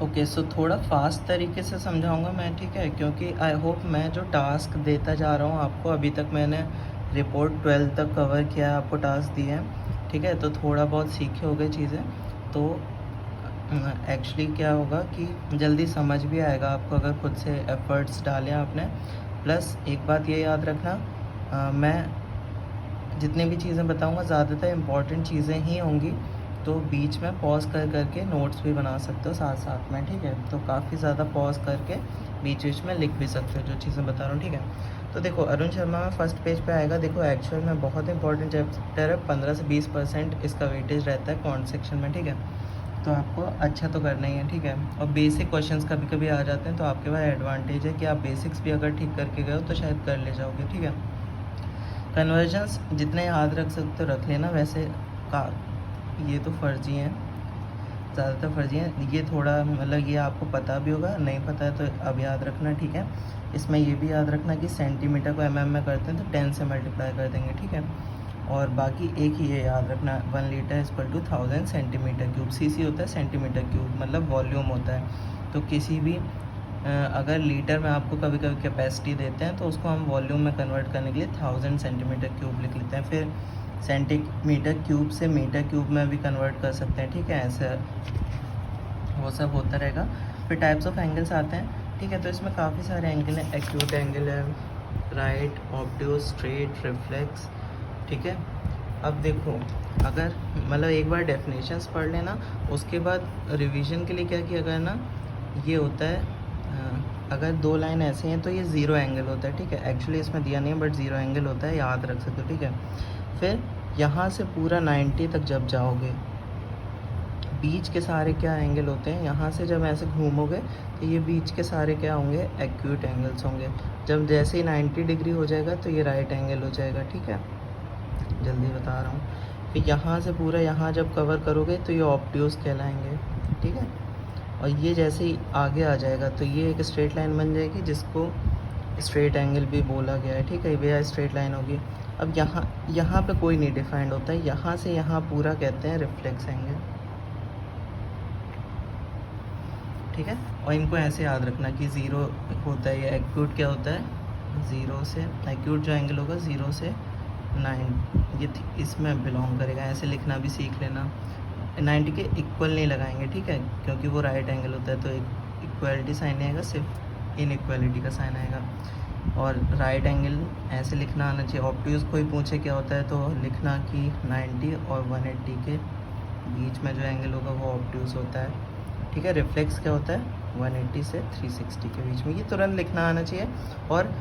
Okay, सो थोड़ा fast तरीके से समझाऊंगा मैं, ठीक है, क्योंकि आई होप मैं जो टास्क देता जा रहा हूँ आपको, अभी तक मैंने रिपोर्ट 12 तक कवर किया है, आपको टास्क दिए हैं, ठीक है, तो थोड़ा बहुत सीखे हो गए चीज़ें, तो एक्चुअली क्या होगा कि जल्दी समझ भी आएगा आपको अगर खुद से एफर्ट्स डालें आपने। प्लस एक बात ये याद रखना, मैं जितनी भी चीज़ें बताऊंगा ज़्यादातर इम्पॉर्टेंट चीज़ें ही होंगी, तो बीच में पॉज कर करके नोट्स भी बना सकते हो साथ साथ में, ठीक है, तो काफ़ी ज़्यादा पॉज करके बीच बीच में लिख भी सकते हो जो चीज़ें बता रहा हूँ, ठीक है। तो देखो अरुण शर्मा में फर्स्ट पेज पे आएगा, देखो एक्चुअल में बहुत इंपॉर्टेंट चैप्टर है, 15 से 20% इसका वेटेज रहता है कॉन्ट सेक्शन में, ठीक है, तो आपको अच्छा तो करना ही है, ठीक है। और बेसिक क्वेश्चंस कभी कभी आ जाते हैं, तो आपके पास एडवांटेज है कि आप बेसिक्स भी अगर ठीक करके गए हो तो शायद कर ले जाओगे, ठीक है। कन्वर्जन्स जितने याद रख सकते हो रख लेना, वैसे का ये तो फर्जी हैं, ज़्यादातर फर्जी हैं, ये थोड़ा मतलब ये आपको पता भी होगा, नहीं पता है तो अब याद रखना, ठीक है। इसमें ये भी याद रखना कि सेंटीमीटर को mm में करते हैं तो 10 से मल्टीप्लाई कर देंगे, ठीक है। और बाकी एक ही ये याद रखना, 1 litre equal to 1000 centimetre cube, CC होता है सेंटीमीटर क्यूब, मतलब वॉल्यूम होता है। तो किसी भी अगर लीटर में आपको कभी कभी कैपेसिटी देते हैं तो उसको हम वॉल्यूम में कन्वर्ट करने के लिए 1000 सेंटीमीटर क्यूब लिख लेते हैं, फिर सेंटीमीटर क्यूब से मीटर क्यूब में भी कन्वर्ट कर सकते हैं, ठीक है, ऐसे वो सब होता रहेगा। फिर टाइप्स ऑफ एंगल्स आते हैं, ठीक है, तो इसमें काफ़ी सारे एंगल हैं, एक्यूट एंगल है, राइट, ऑब्ट्यूज, स्ट्रेट, रिफ्लेक्स, ठीक है। अब देखो अगर मतलब एक बार डेफिनेशंस पढ़ लेना, उसके बाद रिवीजन के लिए क्या किया करना, ये होता है अगर दो लाइन ऐसे हैं तो ये ज़ीरो एंगल होता है, ठीक है, एक्चुअली इसमें दिया नहीं है बट ज़ीरो एंगल होता है, याद रख सकते हो, ठीक है। फिर यहाँ से पूरा 90 तक जब जाओगे, बीच के सारे क्या एंगल होते हैं, यहाँ से जब ऐसे घूमोगे तो ये बीच के सारे क्या होंगे, एक्यूट एंगल्स होंगे। जब जैसे ही 90 डिग्री हो जाएगा तो ये राइट एंगल हो जाएगा, ठीक है, जल्दी बता रहा हूँ। फिर यहाँ से पूरा यहाँ जब कवर करोगे तो ये ऑब्ट्यूज कहलाएंगे, ठीक है। और ये जैसे ही आगे आ जाएगा तो ये एक स्ट्रेट लाइन बन जाएगी जिसको स्ट्रेट एंगल भी बोला गया है, ठीक है, भैया स्ट्रेट लाइन होगी। अब यहाँ पे कोई नहीं डिफाइंड होता है, यहाँ से यहाँ पूरा कहते हैं रिफ्लेक्स एंगल, ठीक है। और इनको ऐसे याद रखना कि ज़ीरो होता है, ये एक्यूट क्या होता है, ज़ीरो से एक्यूट जो एंगल होगा 0 से 9, ये इसमें बिलोंग करेगा, ऐसे लिखना भी सीख लेना। 90 के इक्वल नहीं लगाएंगे, ठीक है, क्योंकि वो राइट एंगल होता है, तो एक इक्वलिटी साइन नहीं आएगा, सिर्फ इनइक्वालिटी का साइन आएगा। और राइट एंगल ऐसे लिखना आना चाहिए। ऑब्ट्यूज कोई पूछे क्या होता है तो लिखना कि 90 और 180 के बीच में जो एंगल होगा वो ऑब्ट्यूज होता है, ठीक है। रिफ्लेक्स क्या होता है, 180 से 360 के बीच में, ये तुरंत लिखना आना चाहिए। और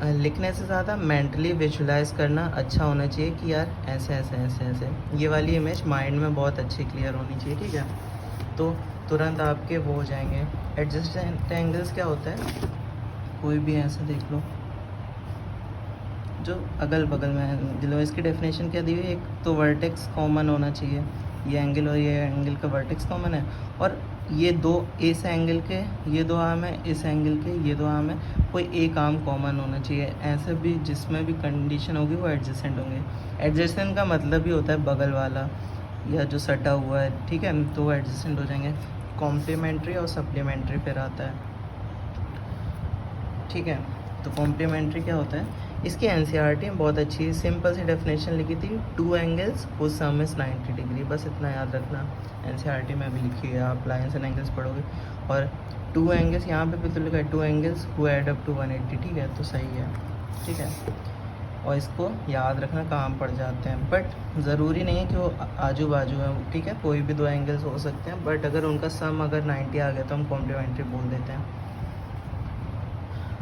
लिखने से ज़्यादा मेंटली विजुलाइज करना अच्छा होना चाहिए कि यार ऐसे ऐसे ऐसे ऐसे, ये वाली इमेज माइंड में बहुत अच्छी क्लियर होनी चाहिए, ठीक है, तो तुरंत आपके वो हो जाएंगे। एडजस्टेंट एंगल्स क्या होता है, कोई भी ऐसे देख लो जो अगल बगल में है, चलो इसकी डेफिनेशन क्या दी हुई है, एक तो वर्टेक्स कॉमन होना चाहिए, ये एंगल और ये एंगल का वर्टेक्स कॉमन है, और ये दो इस एंगल के ये दो आर्म है, इस एंगल के ये दो आर्म है, कोई एक आर्म कॉमन होना चाहिए, ऐसे भी जिसमें भी कंडीशन होगी वो एडजेसेंट होंगे। एडजेसेंट का मतलब ही होता है बगल वाला या जो सटा हुआ है, ठीक है, तो वो एडजेसेंट हो जाएंगे। कॉम्प्लीमेंट्री और सप्लीमेंट्री फिर आता है, ठीक है, तो कॉम्प्लीमेंट्री क्या होता है, इसकी एनसीईआरटी में बहुत अच्छी सिंपल सी डेफिनेशन लिखी थी, two angles whose sum is 90 degree, बस इतना याद रखना, एनसीईआरटी में भी लिखी है, आप लाइन्स एंड एंगल्स पढ़ोगे। और टू एंगल्स यहाँ पे भी तो लिखा है, two angles who add up to 180, ठीक है, तो सही है, ठीक है। और इसको याद रखना, काम पड़ जाते हैं, बट ज़रूरी नहीं है कि वो आजू बाजू है, ठीक है, कोई भी दो एंगल्स हो सकते हैं, बट अगर उनका सम अगर 90 आ गया तो हम कॉम्प्लीमेंट्री बोल देते हैं।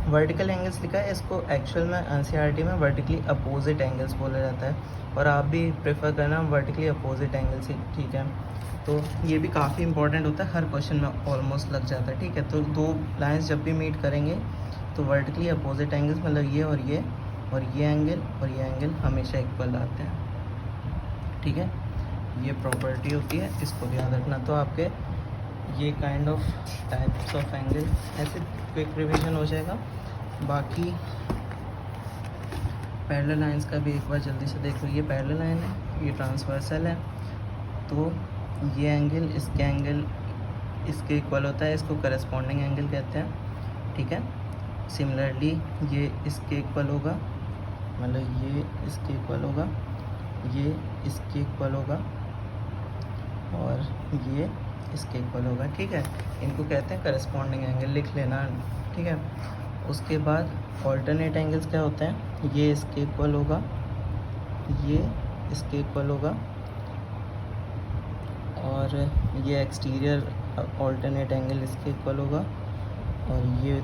वर्टिकल एंगल्स लिखा है, इसको एक्चुअल में एनसीईआरटी में वर्टिकली अपोजिट एंगल्स बोला जाता है, और आप भी प्रेफर करना वर्टिकली अपोजिट एंगल्स ही, ठीक है। तो ये भी काफ़ी इंपॉर्टेंट होता है, हर क्वेश्चन में ऑलमोस्ट लग जाता है, ठीक है। तो दो लाइंस जब भी मीट करेंगे तो वर्टिकली अपोजिट एंगल्स मतलब ये और ये एंगल हमेशा इक्वल आते हैं, ठीक है, ये प्रॉपर्टी होती है, इसको याद रखना। तो आपके ये kind of types of angle ऐसे क्विक रिवीजन हो जाएगा। बाकी पैरेलल लाइंस का भी एक बार जल्दी से देख लो, ये पैरेलल लाइन है, ये ट्रांसवर्सल है, तो ये एंगल इसके एंगल इसके इक्वल होता है, इसको करस्पॉन्डिंग एंगल कहते हैं, ठीक है। सिमिलरली ये इसके इक्वल होगा, मतलब ये इसके इक्वल होगा, ये इसके इक्वल होगा और ये इसके इक्वल होगा, ठीक है। इनको कहते हैं करस्पॉन्डिंग एंगल, लिख लेना, ठीक है। उसके बाद ऑल्टरनेट एंगल्स क्या होते हैं, ये इसके इक्वल होगा, ये इसके इक्वल होगा और ये एक्सटीरियर ऑल्टरनेट एंगल इसके इक्वल होगा और ये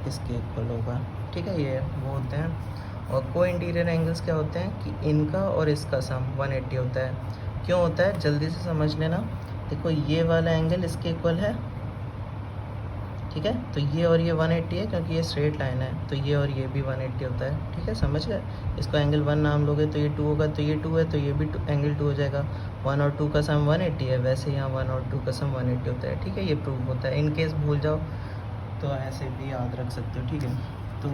इसके इक्वल होगा, ठीक है। ये वो होते हैं। और को इंटीरियर एंगल्स क्या होते हैं कि इनका और इसका सम 180 होता है। क्यों होता है, जल्दी से समझ लेना। देखो ये वाला एंगल इसके इक्वल है, ठीक है, तो ये और ये 180 है क्योंकि ये स्ट्रेट लाइन है, तो ये और ये भी 180 होता है, ठीक है, समझ गए। इसको एंगल 1 नाम लोगे तो ये 2 होगा, तो ये 2 है तो ये भी एंगल 2 हो जाएगा। 1 और 2 का सम 180 है, वैसे यहाँ 1 और 2 का सम 180 होता है, ठीक है। ये प्रूव होता है। इन केस भूल जाओ तो ऐसे भी याद रख सकते हो, ठीक है। तो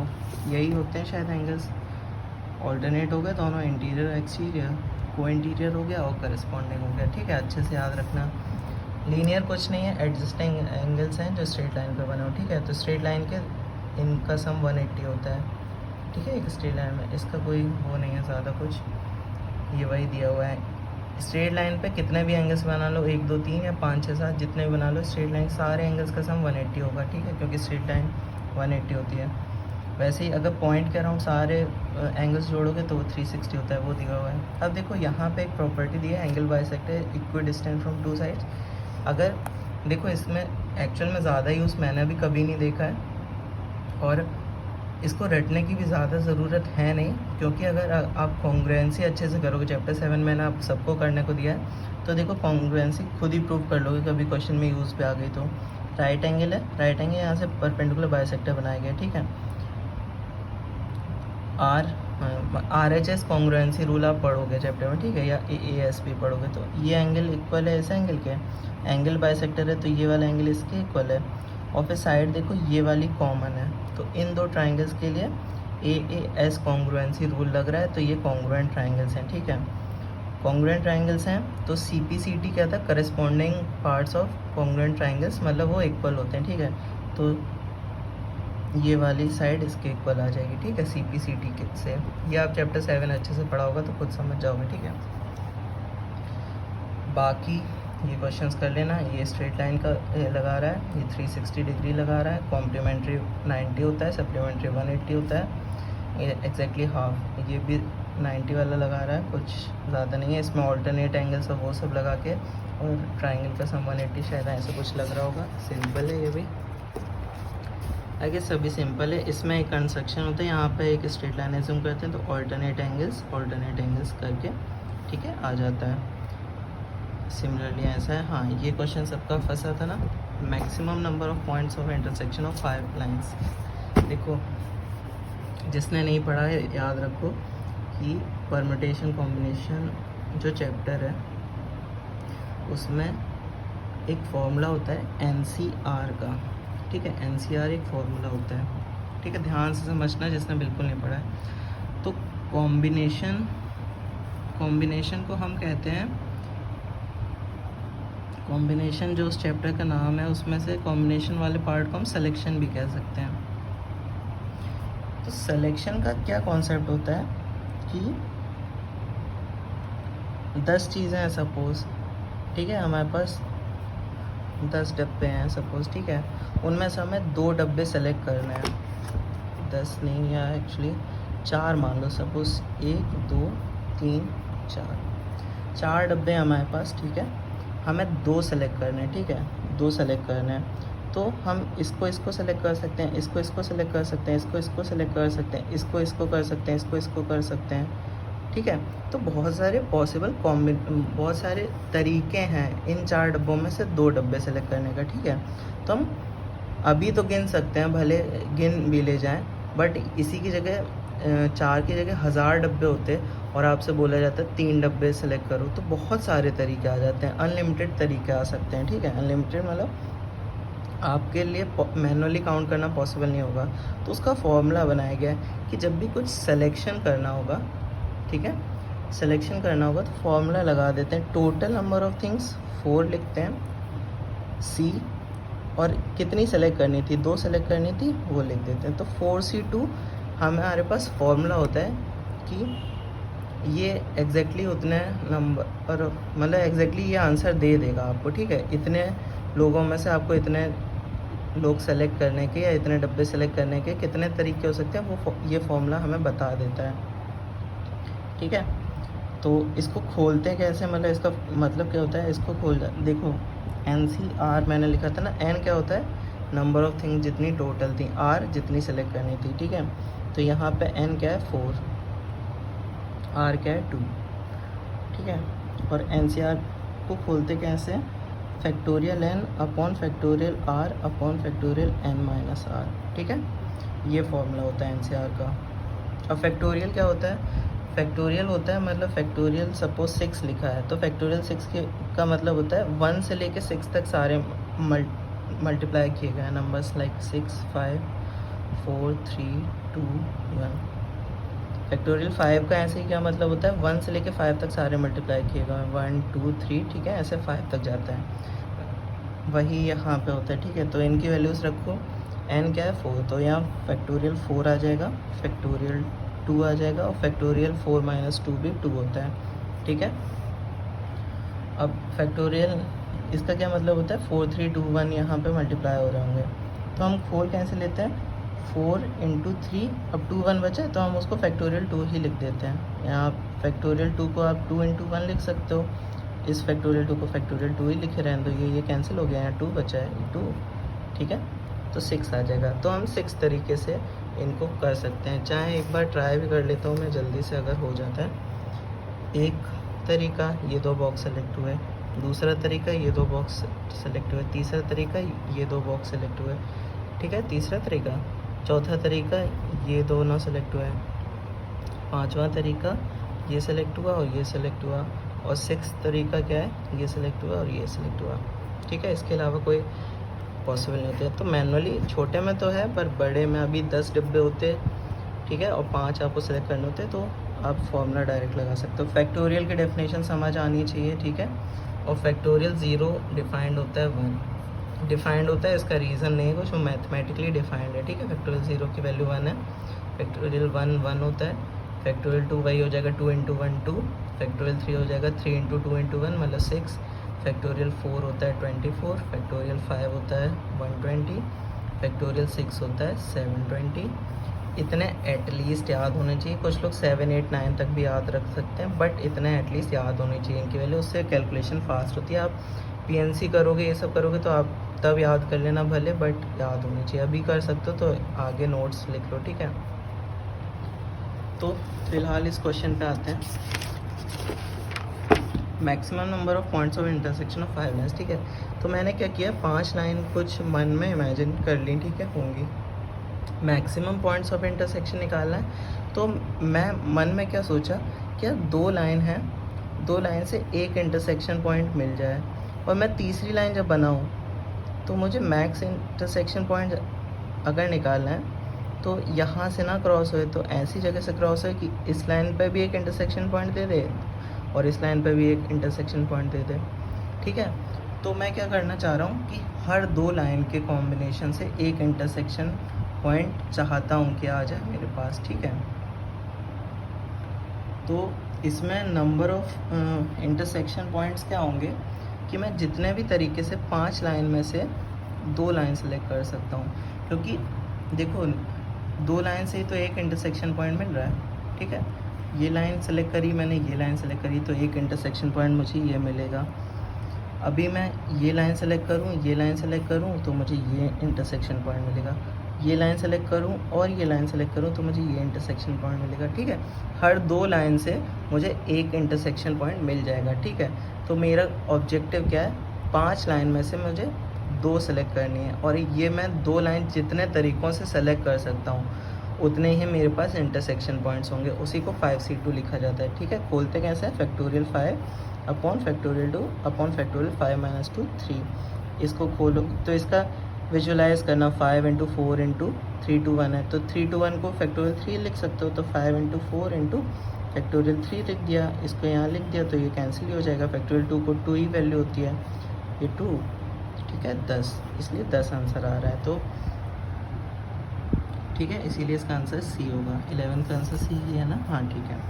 यही होते हैं शायद एंगल्स। ऑल्टरनेट हो गए दोनों, इंटीरियर एक्सटीरियर, को इंटीरियर हो गया और करस्पॉन्डिंग हो गया, ठीक है। अच्छे से याद रखना। लीनियर कुछ नहीं है, एडजस्टिंग एंगल्स हैं जो स्ट्रेट लाइन पे बने हो, ठीक है। तो स्ट्रेट लाइन के इनका सम 180 होता है, ठीक है, एक स्ट्रेट लाइन में। इसका कोई वो नहीं है ज़्यादा कुछ, ये वही दिया हुआ है। स्ट्रेट लाइन पे कितने भी एंगल्स बना लो, 1 2 3 या 5 6 7 जितने भी बना लो, स्ट्रेट लाइन सारे एंगल्स का सम 180 होगा, ठीक है, क्योंकि स्ट्रेट लाइन 180 होती है। वैसे ही अगर पॉइंट के अराउंड सारे एंगल्स जोड़ोगे तो वो 360 होता है, वो दिया हुआ है। अब देखो यहाँ पे एक प्रॉपर्टी दी है, angle bisector equi distant from 2 sides. अगर देखो इसमें एक्चुअल में ज़्यादा यूज़ मैंने अभी कभी नहीं देखा है और इसको रटने की भी ज़्यादा ज़रूरत है नहीं, क्योंकि अगर आप कॉन्ग्रुएंसी अच्छे से करोगे, चैप्टर 7 मैंने आप सबको करने को दिया है, तो देखो कॉन्ग्रुएंसी खुद ही प्रूव कर लोगे, कभी क्वेश्चन में यूज़ पे आ गई तो। राइट एंगल है, राइट एंगल यहाँ से परपेंडिकुलर बाइसेक्टर बनाया गया, ठीक है। RHS कॉन्ग्रुएंसी रूल आप पढ़ोगे चैप्टर में, ठीक है, या AASP पढ़ोगे तो ये एंगल इक्वल है इस एंगल के, एंगल बाइसेक्टर है तो ये वाला एंगल इसके इक्वल है और फिर साइड देखो ये वाली कॉमन है, तो इन दो ट्राइंगल्स के लिए AAS कॉन्ग्रुएंसी रूल लग रहा है, तो ये कॉन्ग्रुएंट ट्राइंगल्स हैं, ठीक है। कॉन्ग्रुएंट ट्राइंगल्स हैं तो CPCT क्या था, corresponding parts of congruent triangles, मतलब वो इक्वल होते हैं, ठीक है। तो ये वाली साइड इसके इक्वल आ जाएगी, ठीक है, CPCT से। ये आप चैप्टर 7 अच्छे से पढ़ा होगा तो खुद समझ जाओगे, ठीक है। बाकी ये क्वेश्चंस कर लेना। ये स्ट्रेट लाइन का लगा रहा है, ये 360 डिग्री लगा रहा है, कॉम्प्लीमेंट्री 90 होता है, सप्लीमेंट्री 180 होता है, ये एग्जैक्टली हाफ। ये भी 90 वाला लगा रहा है, कुछ ज़्यादा नहीं है इसमें, ऑल्टरनेट एंगल्स और वो सब लगा के, और ट्राइंगल का सम 180 शायद ऐसा कुछ लग रहा होगा। सिंपल है ये भी, आई गेस सभी सिंपल है। इसमें एक कंस्ट्रक्शन होता है, यहाँ पे एक स्ट्रेट लाइन एज्यूम करते हैं तो ऑल्टरनेट एंगल्स करके, ठीक है, आ जाता है। सिमिलरली ऐसा है। हाँ, ये क्वेश्चन सबका फंसा था ना, maximum number of points of intersection of 5 lines. देखो जिसने नहीं पढ़ा है याद रखो कि परम्यूटेशन कॉम्बिनेशन जो चैप्टर है उसमें एक फॉर्मूला होता है NCR का, ठीक है, NCR एक फॉर्मूला होता है, ठीक है, ध्यान से समझना जिसने बिल्कुल नहीं पढ़ा है। तो कॉम्बिनेशन को हम कहते हैं, कॉम्बिनेशन जो उस चैप्टर का नाम है उसमें से कॉम्बिनेशन वाले पार्ट को हम सिलेक्शन भी कह सकते हैं। तो सिलेक्शन का क्या कॉन्सेप्ट होता है कि 10 चीज़ें हैं सपोज़, ठीक है, हमारे पास 10 डब्बे हैं सपोज़, ठीक है, उनमें से हमें 2 डब्बे सेलेक्ट करने हैं, 10 नहीं है एक्चुअली 4 मान लो सपोज़, 1 2 3 4 डब्बे हैं हमारे पास, ठीक है, हमें 2 सेलेक्ट करने हैं, ठीक है, 2 सेलेक्ट करने हैं। तो हम इसको सेलेक्ट कर सकते हैं, इसको सेलेक्ट कर सकते हैं, इसको सेलेक्ट कर सकते हैं, इसको कर सकते हैं, इसको कर सकते हैं, ठीक है। तो बहुत सारे पॉसिबल बहुत सारे तरीके हैं इन 4 डब्बों में से 2 डब्बे सेलेक्ट करने का, ठीक है। तो हम अभी तो गिन सकते हैं, भले गिन भी ले जाएं, बट इसी की जगह 4 की जगह 1000 डब्बे होते और आपसे बोला जाता है 3 डब्बे सेलेक्ट करो, तो बहुत सारे तरीके आ जाते हैं, अनलिमिटेड तरीके आ सकते हैं, ठीक है। अनलिमिटेड मतलब आपके लिए मैनुअली काउंट करना पॉसिबल नहीं होगा, तो उसका फॉर्मूला बनाया गया है कि जब भी कुछ सिलेक्शन करना होगा, ठीक है, सिलेक्शन करना होगा तो फॉर्मूला लगा देते हैं, टोटल नंबर ऑफ थिंग्स 4 लिखते हैं, सी और कितनी सेलेक्ट करनी थी, 2 सेलेक्ट करनी थी, वो लिख देते हैं। तो 4C2 हमारे पास फॉर्मूला होता है कि ये एग्जैक्टली उतने नंबर और मतलब एग्जैक्टली ये आंसर दे देगा आपको, ठीक है। इतने लोगों में से आपको इतने लोग सेलेक्ट करने के या इतने डब्बे सेलेक्ट करने के कितने तरीके हो सकते हैं, वो ये फॉर्मूला हमें बता देता है, ठीक है। तो इसको खोलते हैं कैसे, मतलब इसका मतलब क्या होता है, इसको देखो NCR मैंने लिखा था ना, N क्या होता है, नंबर ऑफ थिंग जितनी टोटल थी, R जितनी सेलेक्ट करनी थी, ठीक है। तो यहाँ पे N क्या है 4, R क्या है 2, ठीक है। और NCR को खोलते कैसे, factorial N upon factorial R upon factorial N minus R, ठीक है। ये फॉर्मूला होता है NCR का। अब फैक्टोरियल क्या होता है, फैक्टोरियल होता है मतलब फैक्टोरियल सपोज 6 लिखा है तो फैक्टोरियल 6 का मतलब होता है 1 से लेके 6 तक सारे मल्टीप्लाई किए गए हैं नंबर्स, लाइक 6, 5, 4, 3, 2, 1। फैक्टोरियल 5 का ऐसे ही क्या मतलब होता है, 1 से लेके 5 तक सारे मल्टीप्लाई किए गए हैं, 1, 2, 3, ठीक है, ऐसे 5 तक जाता है। वही यहाँ पे होता है, ठीक है। तो इनकी वैल्यूज़ रखो, n क्या है 4, तो यहाँ फैक्टोरियल 4 आ जाएगा, फैक्टोरियल 2 आ जाएगा, और फैक्टोरियल 4 माइनस 2 भी 2 होता है, ठीक है। अब फैक्टोरियल इसका क्या मतलब होता है, 4, 3, 2, 1 यहाँ पे मल्टीप्लाई हो रहे होंगे, तो हम 4 कैसे लेते हैं, 4 इंटू 3, अब 2, 1 बचा तो हम उसको फैक्टोरियल 2 ही लिख देते हैं। यहाँ फैक्टोरियल 2 को आप 2 इंटू 1 लिख सकते हो, इस फैक्टोरियल 2 को फैक्टोरियल 2 ही लिखे रहें, तो ये कैंसिल हो गया, यहाँ 2 बचा है, 2, ठीक है। तो 6 आ जाएगा। तो हम 6 तरीके से इनको कर सकते हैं, चाहे एक बार ट्राई भी कर लेता हूँ मैं जल्दी से अगर हो जाता है। एक तरीका ये 2 बॉक्स सेलेक्ट हुए, दूसरा तरीका ये 2 बॉक्स सेलेक्ट हुए, तीसरा तरीका ये 2 बॉक्स सेलेक्ट हुए, ठीक है, तीसरा तरीका, चौथा तरीका ये दोनों सेलेक्ट हुए, पांचवा तरीका ये सेलेक्ट हुआ और ये सेलेक्ट हुआ, और 6 तरीका क्या है, ये सेलेक्ट हुआ और ये सेलेक्ट हुआ, ठीक है। इसके अलावा कोई पॉसिबल नहीं होते। तो मैनुअली छोटे में तो है, पर बड़े में अभी 10 डिब्बे होते, ठीक है, और 5 आपको सेलेक्ट करने होते, तो आप फॉर्मूला डायरेक्ट लगा सकते हो। फैक्टोरियल की डेफिनेशन समझ आनी चाहिए, ठीक है। और फैक्टोरियल 0 डिफाइंड होता है, 1 डिफाइंड होता है, इसका रीज़न नहीं है कुछ, वो मैथमेटिकली डिफाइंड है, ठीक है। फैक्टोरियल 0 की वैल्यू 1 है, फैक्टोरियल 1 1 होता है, फैक्टोरियल 2 वही हो जाएगा 2 इंटू 1 2, फैक्टोरियल 3 हो जाएगा 3 इंटू 2 इंटू 1 मतलब 6, फैक्टोरियल 4 होता है 24, फैक्टोरियल 5 होता है 120, फैक्टोरियल 6 होता है 720। इतने एटलीस्ट याद होने चाहिए, कुछ लोग 7, 8, 9 तक भी याद रख सकते हैं, बट इतने एटलीस्ट याद होनी चाहिए इनकी वैल्यू, उससे कैलकुलेशन फास्ट होती है। आप PNC करोगे, ये सब करोगे तो आप तब याद कर लेना भले, बट याद होनी चाहिए। अभी कर सकते हो तो आगे नोट्स लिख लो, ठीक है। तो फिलहाल इस क्वेश्चन पे आते हैं, maximum number of points of intersection of 5 lines, ठीक है। तो मैंने क्या किया, 5 लाइन कुछ मन में इमेजिन कर ली, ठीक है, होंगी। मैक्सिमम पॉइंट्स ऑफ इंटरसेक्शन निकालना है, तो मैं मन में क्या सोचा, क्या 2 लाइन है, 2 लाइन से एक इंटरसेक्शन पॉइंट मिल जाए, और मैं तीसरी लाइन जब बनाऊँ तो मुझे मैक्स इंटरसेक्शन पॉइंट अगर निकालना है तो यहाँ से ना क्रॉस होए, तो ऐसी जगह से क्रॉस होए कि इस लाइन पर भी एक इंटरसेक्शन पॉइंट दे दे और इस लाइन पे भी एक इंटरसेक्शन पॉइंट दे दे, ठीक है। तो मैं क्या करना चाह रहा हूँ कि हर 2 लाइन के कॉम्बिनेशन से एक इंटरसेक्शन पॉइंट चाहता हूँ कि आ जाए मेरे पास, ठीक है। तो इसमें नंबर ऑफ इंटरसेक्शन पॉइंट्स क्या होंगे कि मैं जितने भी तरीके से 5 लाइन में से 2 लाइन सेलेक्ट कर सकता हूँ, क्योंकि देखो 2 लाइन से ही तो एक इंटरसेक्शन पॉइंट मिल रहा है, ठीक है। ये लाइन सेलेक्ट करी मैंने, ये लाइन सेलेक्ट करी, तो एक इंटरसेक्शन पॉइंट मुझे ये मिलेगा। अभी मैं ये लाइन सेलेक्ट करूँ, ये लाइन सेलेक्ट करूँ तो मुझे ये इंटरसेक्शन पॉइंट मिलेगा, ये लाइन सेलेक्ट करूँ और ये लाइन सेलेक्ट करूँ तो मुझे ये इंटरसेक्शन पॉइंट मिलेगा, ठीक है। हर 2 लाइन से मुझे एक इंटरसेक्शन पॉइंट मिल जाएगा, ठीक है। तो मेरा ऑब्जेक्टिव क्या है, 5 लाइन में से मुझे 2 सेलेक्ट करनी है, और ये मैं 2 लाइन जितने तरीक़ों से सेलेक्ट कर सकता हूँ उतने ही मेरे पास इंटरसेक्शन पॉइंट्स होंगे, उसी को 5C2 लिखा जाता है, ठीक है। खोलते कैसे है, factorial 5 upon factorial 2 upon factorial 5 minus 2 3, इसको खोलो तो इसका विजुलाइज करना, 5 इंटू 4 इंटू 3 to 1 है, तो 3 to 1 को फैक्टोरियल 3 लिख सकते हो, तो 5 इंटू 4 इंटू फैक्टोरियल 3 लिख दिया, इसको यहाँ लिख दिया तो ये कैंसिल ही हो जाएगा। फैक्टोरियल 2 को 2 ही वैल्यू होती है, ये 2, ठीक है 10, इसलिए 10 आंसर आ रहा है। तो ठीक है, इसीलिए इसका आंसर सी होगा। 11 का आंसर सी ही है ना? हाँ ठीक है।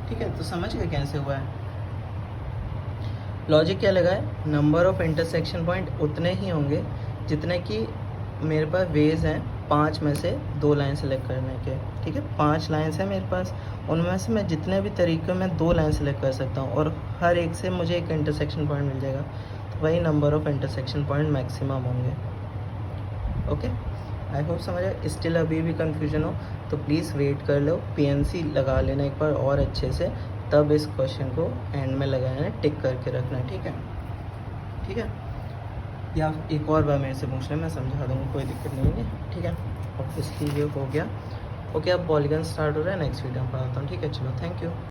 ठीक है, तो समझ गए कैसे हुआ है। लॉजिक क्या लगा है, नंबर ऑफ इंटरसेक्शन पॉइंट उतने ही होंगे जितने कि मेरे पास वेज हैं 5 में से 2 लाइन सेलेक्ट करने के। ठीक है, 5 लाइन्स हैं मेरे पास, उनमें से मैं जितने भी तरीक़ों में 2 लाइन सेलेक्ट कर सकता हूँ और हर एक से मुझे एक इंटरसेक्शन पॉइंट मिल जाएगा। तो वही number of intersection point maximum होंगे। ओके, आई होप समझ आए। स्टिल अभी भी कन्फ्यूजन हो तो प्लीज़ वेट कर लो, पीएनसी लगा लेना एक बार और अच्छे से, तब इस क्वेश्चन को एंड में लगाना, टिक करके रखना। ठीक है, ठीक है, या एक और बार मेरे से पूछ लें, मैं समझा दूँगा, कोई दिक्कत नहीं है। ठीक है, ऑब्वियसली ये हो गया। ओके, अब पॉलीगन स्टार्ट हो रहा है, नेक्स्ट वीडियो में पढ़ाता हूँ। ठीक है, चलो, थैंक यू।